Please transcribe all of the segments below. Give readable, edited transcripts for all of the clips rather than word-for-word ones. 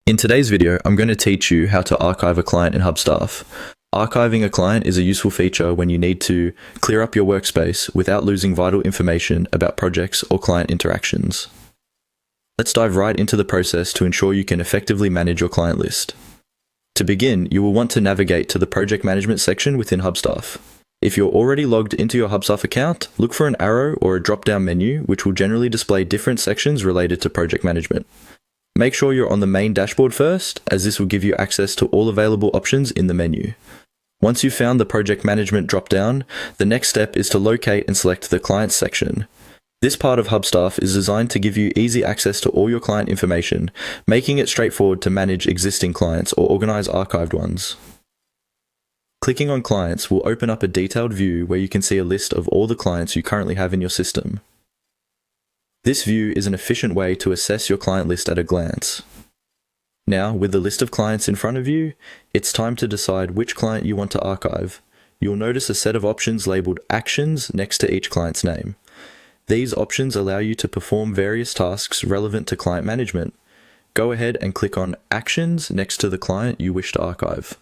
In today's video, I'm going to teach you how to archive a client in Hubstaff. Archiving a client is a useful feature when you need to clear up your workspace without losing vital information about projects or client interactions. Let's dive right into the process to ensure you can effectively manage your client list. To begin, you will want to navigate to the Project Management section within Hubstaff. If you're already logged into your Hubstaff account, look for an arrow or a drop-down menu which will generally display different sections related to project management. Make sure you're on the main dashboard first, as this will give you access to all available options in the menu. Once you've found the Project Management drop-down, the next step is to locate and select the Clients section. This part of Hubstaff is designed to give you easy access to all your client information, making it straightforward to manage existing clients or organize archived ones. Clicking on Clients will open up a detailed view where you can see a list of all the clients you currently have in your system. This view is an efficient way to assess your client list at a glance. Now, with the list of clients in front of you, it's time to decide which client you want to archive. You'll notice a set of options labeled Actions next to each client's name. These options allow you to perform various tasks relevant to client management. Go ahead and click on Actions next to the client you wish to archive.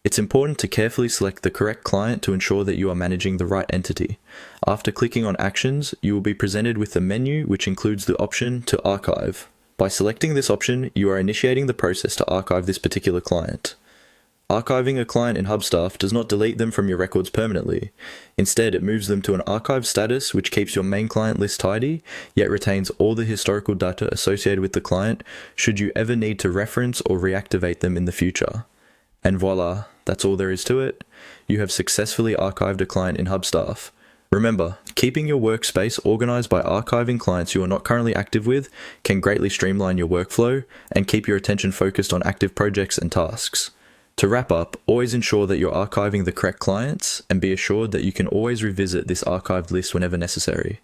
It's important to carefully select the correct client to ensure that you are managing the right entity. After clicking on Actions, you will be presented with a menu which includes the option to archive. By selecting this option, you are initiating the process to archive this particular client. Archiving a client in Hubstaff does not delete them from your records permanently. Instead, it moves them to an archive status which keeps your main client list tidy, yet retains all the historical data associated with the client should you ever need to reference or reactivate them in the future. And voila, that's all there is to it. You have successfully archived a client in Hubstaff. Remember, keeping your workspace organized by archiving clients you are not currently active with can greatly streamline your workflow and keep your attention focused on active projects and tasks. To wrap up, always ensure that you're archiving the correct clients and be assured that you can always revisit this archived list whenever necessary.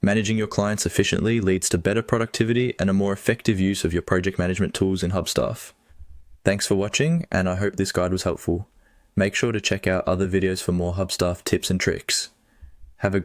Managing your clients efficiently leads to better productivity and a more effective use of your project management tools in Hubstaff. Thanks for watching, and I hope this guide was helpful. Make sure to check out other videos for more Hubstaff tips and tricks.